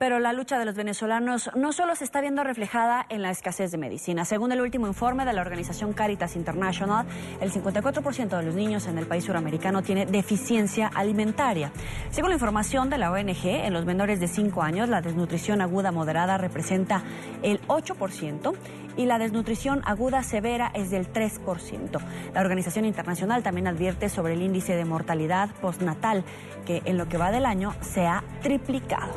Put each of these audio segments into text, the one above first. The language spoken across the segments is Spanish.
Pero la lucha de los venezolanos no solo se está viendo reflejada en la escasez de medicina. Según el último informe de la organización Caritas International, el 54% de los niños en el país suramericano tiene deficiencia alimentaria. Según la información de la ONG, en los menores de 5 años, la desnutrición aguda moderada representa el 8% y la desnutrición aguda severa es del 3%. La organización internacional también advierte sobre el índice de mortalidad postnatal, que en lo que va del año se ha triplicado.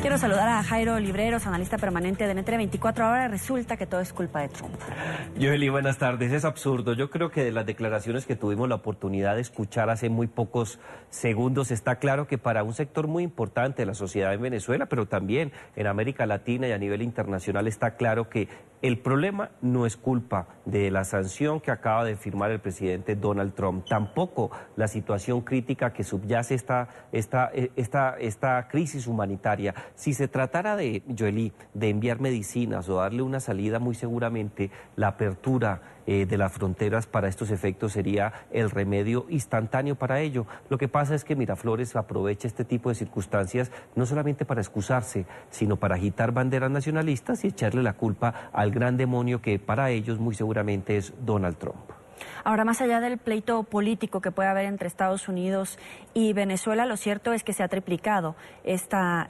Quiero saludar a Jairo Libreros, analista permanente de Net24. Ahora resulta que todo es culpa de Trump. Joely, buenas tardes. Es absurdo. Yo creo que de las declaraciones que tuvimos la oportunidad de escuchar hace muy pocos segundos, está claro que para un sector muy importante de la sociedad en Venezuela, pero también en América Latina y a nivel internacional, está claro que el problema no es culpa de la sanción que acaba de firmar el presidente Donald Trump, tampoco la situación crítica que subyace esta crisis humanitaria. Si se tratara de, Joely, de enviar medicinas o darle una salida, muy seguramente la apertura de las fronteras para estos efectos sería el remedio instantáneo para ello. Lo que pasa es que Miraflores aprovecha este tipo de circunstancias no solamente para excusarse, sino para agitar banderas nacionalistas y echarle la culpa al gran demonio que para ellos muy seguramente es Donald Trump. Ahora, más allá del pleito político que puede haber entre Estados Unidos y Venezuela, lo cierto es que se ha triplicado esta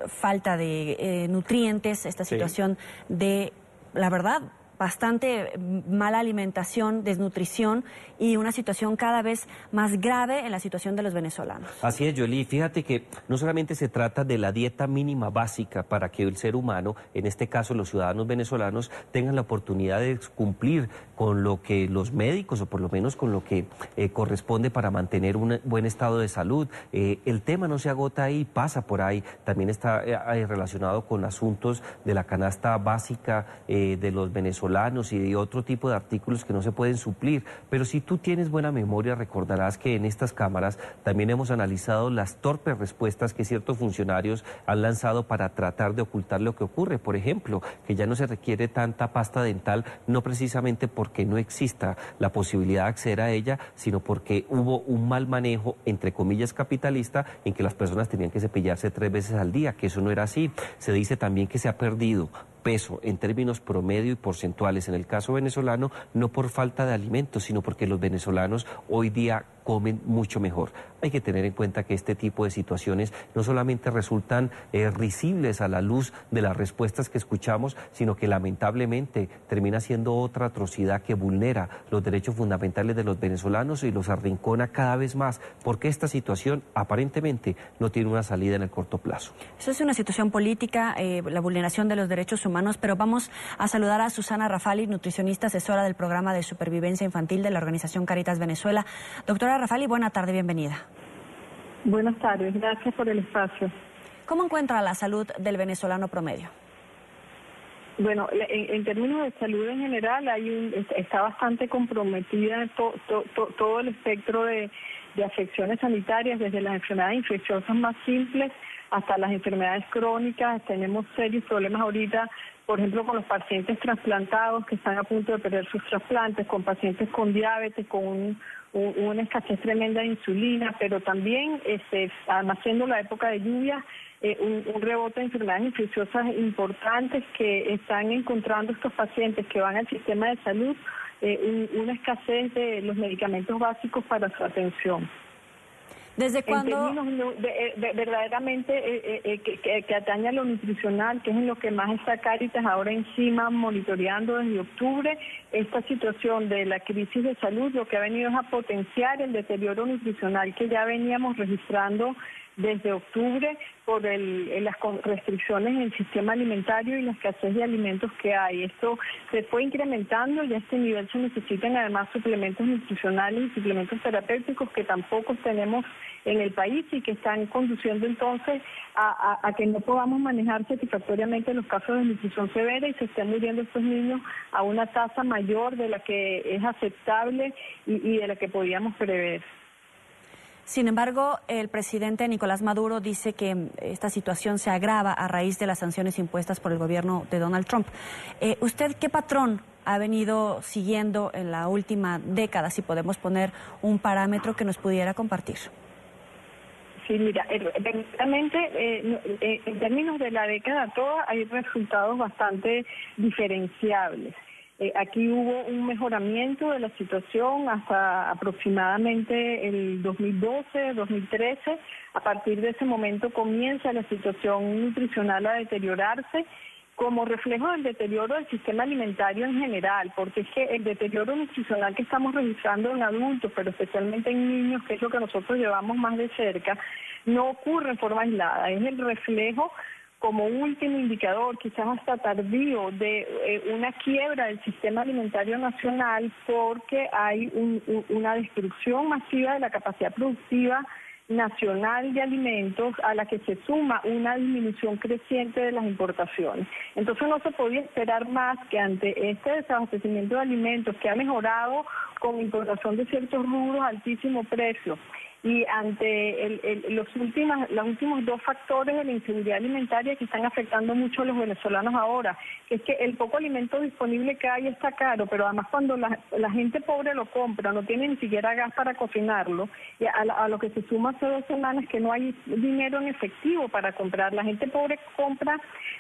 falta de nutrientes, esta situación de, la verdad, bastante mala alimentación, desnutrición y una situación cada vez más grave en la situación de los venezolanos. Así es, Joely. Fíjate que no solamente se trata de la dieta mínima básica para que el ser humano, en este caso los ciudadanos venezolanos, tengan la oportunidad de cumplir con lo que los médicos, o por lo menos con lo que corresponde para mantener un buen estado de salud. El tema no se agota ahí, pasa por ahí. También está relacionado con asuntos de la canasta básica de los venezolanos y de otro tipo de artículos que no se pueden suplir. Pero si tú tienes buena memoria, recordarás que en estas cámaras también hemos analizado las torpes respuestas que ciertos funcionarios han lanzado para tratar de ocultar lo que ocurre. Por ejemplo, que ya no se requiere tanta pasta dental, no precisamente porque no exista la posibilidad de acceder a ella, sino porque hubo un mal manejo, entre comillas, capitalista, en que las personas tenían que cepillarse 3 veces al día, que eso no era así. Se dice también que se ha perdido peso en términos promedio y porcentuales en el caso venezolano, no por falta de alimentos, sino porque los venezolanos hoy día comen mucho mejor. Hay que tener en cuenta que este tipo de situaciones no solamente resultan risibles a la luz de las respuestas que escuchamos, sino que lamentablemente termina siendo otra atrocidad que vulnera los derechos fundamentales de los venezolanos y los arrincona cada vez más, porque esta situación aparentemente no tiene una salida en el corto plazo. Eso es una situación política, la vulneración de los derechos humanos, pero vamos a saludar a Susana Rafali, nutricionista asesora del programa de supervivencia infantil de la organización Caritas Venezuela. Doctora Rafali, buena tarde, bienvenida. Buenas tardes, gracias por el espacio. ¿Cómo encuentra la salud del venezolano promedio? Bueno, en términos de salud en general está bastante comprometida todo el espectro de afecciones sanitarias, desde las enfermedades infecciosas más simples hasta las enfermedades crónicas. Tenemos serios problemas ahorita, por ejemplo, con los pacientes trasplantados que están a punto de perder sus trasplantes, con pacientes con diabetes, con una escasez tremenda de insulina, pero también, además siendo la época de lluvia, un rebote de enfermedades infecciosas importantes que están encontrando estos pacientes que van al sistema de salud, una escasez de los medicamentos básicos para su atención. ¿Desde cuándo? En términos verdaderamente que atañe a lo nutricional, que es en lo que más está Caritas ahora encima monitoreando desde octubre, esta situación de la crisis de salud lo que ha venido es a potenciar el deterioro nutricional que ya veníamos registrando desde octubre por las restricciones en el sistema alimentario y la escasez de alimentos que hay. Esto se fue incrementando y a este nivel se necesitan además suplementos nutricionales y suplementos terapéuticos que tampoco tenemos en el país y que están conduciendo entonces a que no podamos manejar satisfactoriamente los casos de nutrición severa y se estén muriendo estos niños a una tasa mayor de la que es aceptable y de la que podíamos prever. Sin embargo, el presidente Nicolás Maduro dice que esta situación se agrava a raíz de las sanciones impuestas por el gobierno de Donald Trump. ¿Usted qué patrón ha venido siguiendo en la última década, si podemos poner un parámetro que nos pudiera compartir? Sí, mira, verdaderamente en términos de la década toda hay resultados bastante diferenciables. Aquí hubo un mejoramiento de la situación hasta aproximadamente el 2012, 2013. A partir de ese momento comienza la situación nutricional a deteriorarse como reflejo del deterioro del sistema alimentario en general, porque es que el deterioro nutricional que estamos registrando en adultos, pero especialmente en niños, que es lo que nosotros llevamos más de cerca, no ocurre en forma aislada, es el reflejo como último indicador, quizás hasta tardío, de una quiebra del sistema alimentario nacional porque hay una destrucción masiva de la capacidad productiva nacional de alimentos a la que se suma una disminución creciente de las importaciones. Entonces no se podía esperar más que ante este desabastecimiento de alimentos que ha mejorado con importación de ciertos rubros a altísimo precio y ante los últimos dos factores de la inseguridad alimentaria que están afectando mucho a los venezolanos ahora, que es que el poco alimento disponible que hay está caro, pero además cuando la gente pobre lo compra, no tiene ni siquiera gas para cocinarlo, y a lo que se suma hace 2 semanas que no hay dinero en efectivo para comprar. La gente pobre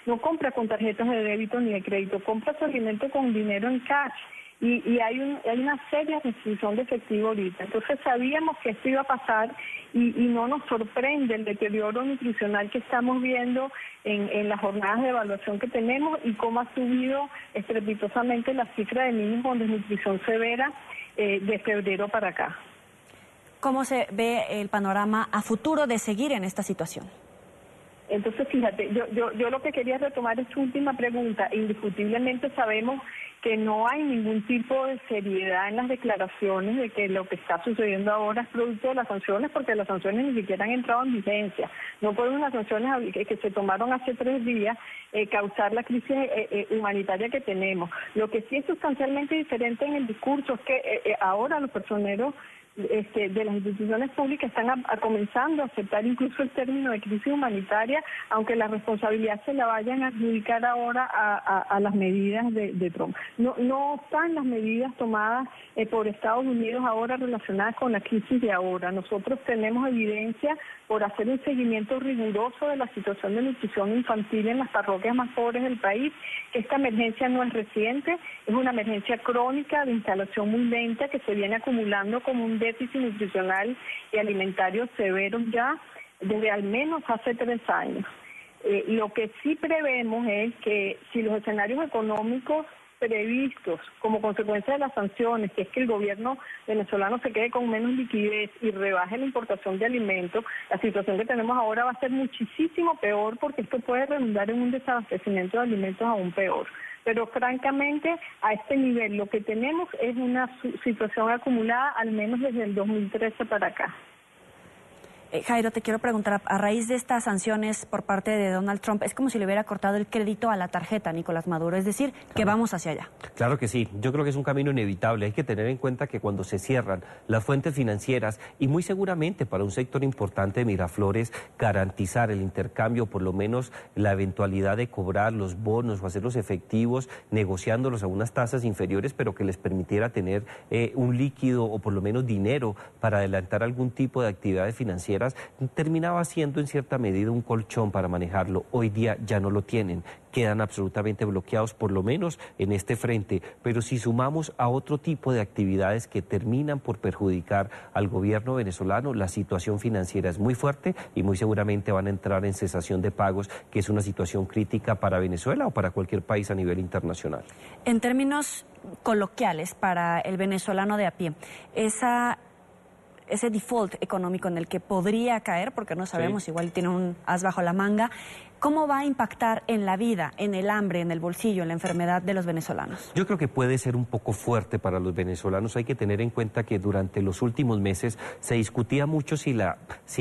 no compra con tarjetas de débito ni de crédito, compra su alimento con dinero en cash. Y hay una seria restricción de efectivo ahorita. Entonces sabíamos que esto iba a pasar y no nos sorprende el deterioro nutricional que estamos viendo en las jornadas de evaluación que tenemos y cómo ha subido estrepitosamente la cifra de niños con desnutrición severa de febrero para acá. ¿Cómo se ve el panorama a futuro de seguir en esta situación? Entonces, fíjate, yo lo que quería retomar es tu última pregunta. Indiscutiblemente sabemos que no hay ningún tipo de seriedad en las declaraciones de que lo que está sucediendo ahora es producto de las sanciones, porque las sanciones ni siquiera han entrado en vigencia. No pueden las sanciones que se tomaron hace 3 días causar la crisis humanitaria que tenemos. Lo que sí es sustancialmente diferente en el discurso es que ahora los personeros de las instituciones públicas están comenzando a aceptar incluso el término de crisis humanitaria, aunque la responsabilidad se la vayan a adjudicar ahora a las medidas de Trump. No están las medidas tomadas por Estados Unidos ahora relacionadas con la crisis de ahora. Nosotros tenemos evidencia por hacer un seguimiento riguroso de la situación de nutrición infantil en las parroquias más pobres del país, que esta emergencia no es reciente, es una emergencia crónica de instalación muy lenta que se viene acumulando como un déficit nutricional y alimentario severo ya desde al menos hace 3 años. Lo que sí prevemos es que si los escenarios económicos previstos como consecuencia de las sanciones, que es que el gobierno venezolano se quede con menos liquidez y rebaje la importación de alimentos, la situación que tenemos ahora va a ser muchísimo peor, porque esto puede redundar en un desabastecimiento de alimentos aún peor. Pero francamente, a este nivel lo que tenemos es una situación acumulada al menos desde el 2013 para acá. Jairo, te quiero preguntar, a raíz de estas sanciones por parte de Donald Trump, es como si le hubiera cortado el crédito a la tarjeta a Nicolás Maduro, es decir, que vamos hacia allá. Claro que sí, yo creo que es un camino inevitable. Hay que tener en cuenta que cuando se cierran las fuentes financieras, y muy seguramente para un sector importante de Miraflores, garantizar el intercambio, por lo menos la eventualidad de cobrar los bonos o hacerlos efectivos, negociándolos a unas tasas inferiores, pero que les permitiera tener un líquido o por lo menos dinero para adelantar algún tipo de actividades financieras, terminaba siendo en cierta medida un colchón para manejarlo. Hoy día ya no lo tienen, quedan absolutamente bloqueados, por lo menos en este frente. Pero si sumamos a otro tipo de actividades que terminan por perjudicar al gobierno venezolano, la situación financiera es muy fuerte y muy seguramente van a entrar en cesación de pagos, que es una situación crítica para Venezuela o para cualquier país a nivel internacional. En términos coloquiales, para el venezolano de a pie, ese default económico en el que podría caer, porque no sabemos, igual tiene un as bajo la manga, ¿cómo va a impactar en la vida, en el hambre, en el bolsillo, en la enfermedad de los venezolanos? Yo creo que puede ser un poco fuerte para los venezolanos. Hay que tener en cuenta que durante los últimos meses se discutía mucho si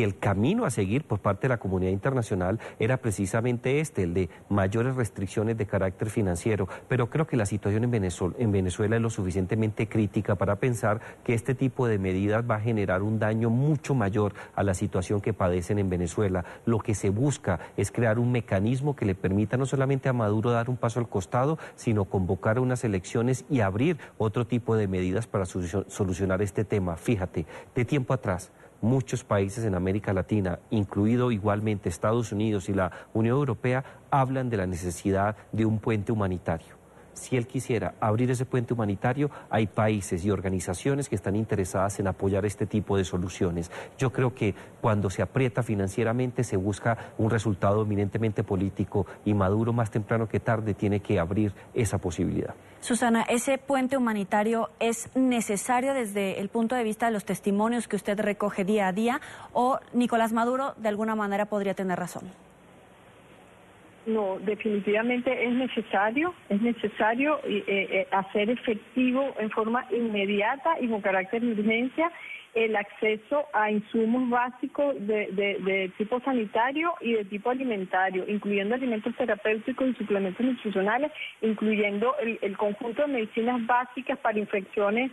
el camino a seguir por parte de la comunidad internacional era precisamente el de mayores restricciones de carácter financiero. Pero creo que la situación en Venezuela es lo suficientemente crítica para pensar que este tipo de medidas va a generar un daño mucho mayor a la situación que padecen en Venezuela. Lo que se busca es crear un mecanismo que le permita no solamente a Maduro dar un paso al costado, sino convocar unas elecciones y abrir otro tipo de medidas para solucionar este tema. Fíjate, de tiempo atrás, muchos países en América Latina, incluido igualmente Estados Unidos y la Unión Europea, hablan de la necesidad de un puente humanitario. Si él quisiera abrir ese puente humanitario, hay países y organizaciones que están interesadas en apoyar este tipo de soluciones. Yo creo que cuando se aprieta financieramente se busca un resultado eminentemente político y Maduro más temprano que tarde tiene que abrir esa posibilidad. Susana, ¿ese puente humanitario es necesario desde el punto de vista de los testimonios que usted recoge día a día o Nicolás Maduro de alguna manera podría tener razón? No, definitivamente es necesario hacer efectivo en forma inmediata y con carácter de urgencia el acceso a insumos básicos de tipo sanitario y de tipo alimentario, incluyendo alimentos terapéuticos y suplementos nutricionales, incluyendo el conjunto de medicinas básicas para infecciones,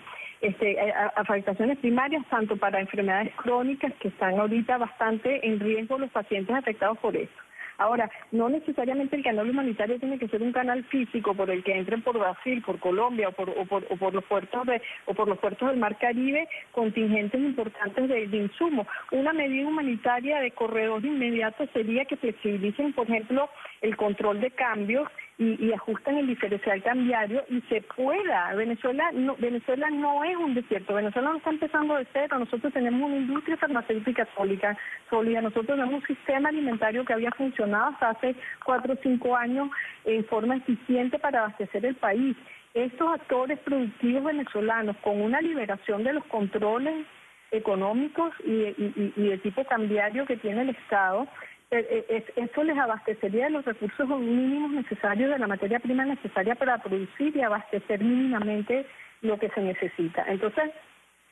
afectaciones primarias, tanto para enfermedades crónicas que están ahorita bastante en riesgo los pacientes afectados por esto. Ahora, no necesariamente el canal humanitario tiene que ser un canal físico por el que entren por Brasil, por Colombia o por los puertos del Mar Caribe contingentes importantes de insumos. Una medida humanitaria de corredor inmediato sería que flexibilicen, por ejemplo, el control de cambios y ajusten el diferencial cambiario y se pueda. Venezuela no es un desierto, Venezuela no está empezando de cero, nosotros tenemos una industria farmacéutica sólida, nosotros tenemos un sistema alimentario que había funcionado hasta hace 4 o 5 años en forma eficiente para abastecer el país. Estos actores productivos venezolanos, con una liberación de los controles económicos y de tipo cambiario que tiene el Estado, eso les abastecería de los recursos mínimos necesarios, de la materia prima necesaria para producir y abastecer mínimamente lo que se necesita. Entonces,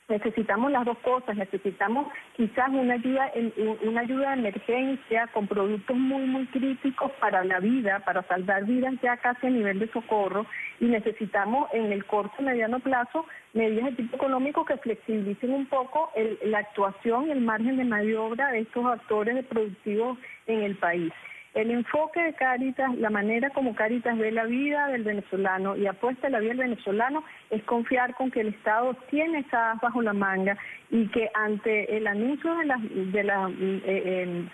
necesitamos las dos cosas, necesitamos quizás una ayuda de emergencia con productos muy críticos para la vida, para salvar vidas ya casi a nivel de socorro, y necesitamos en el corto y mediano plazo medidas de tipo económico que flexibilicen un poco la actuación y el margen de maniobra de estos actores productivos en el país. El enfoque de Cáritas, la manera como Cáritas ve la vida del venezolano y apuesta a la vida del venezolano es confiar con que el Estado tiene esa as bajo la manga y que ante el anuncio de las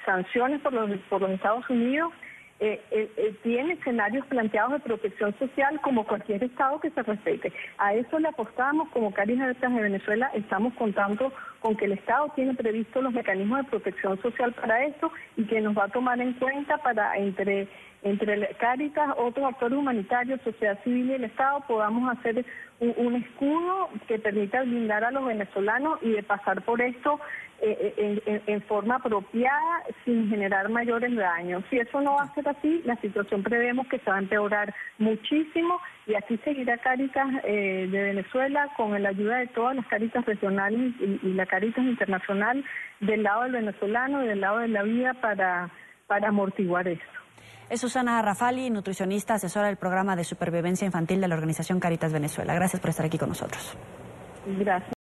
sanciones por los Estados Unidos, tiene escenarios planteados de protección social como cualquier Estado que se respete. A eso le apostamos como Cáritas de Venezuela, estamos contando con que el Estado tiene previsto los mecanismos de protección social para esto y que nos va a tomar en cuenta para entre Cáritas, otros actores humanitarios, sociedad civil y el Estado podamos hacer un escudo que permita blindar a los venezolanos y de pasar por esto en forma apropiada sin generar mayores daños. Si eso no va a ser así, la situación prevemos que se va a empeorar muchísimo y así seguirá Cáritas de Venezuela con la ayuda de todas las Cáritas regionales y la Cáritas internacional del lado del venezolano y del lado de la vida para amortiguar esto. Es Susana Rafali, nutricionista, asesora del programa de supervivencia infantil de la organización Cáritas Venezuela. Gracias por estar aquí con nosotros. Gracias.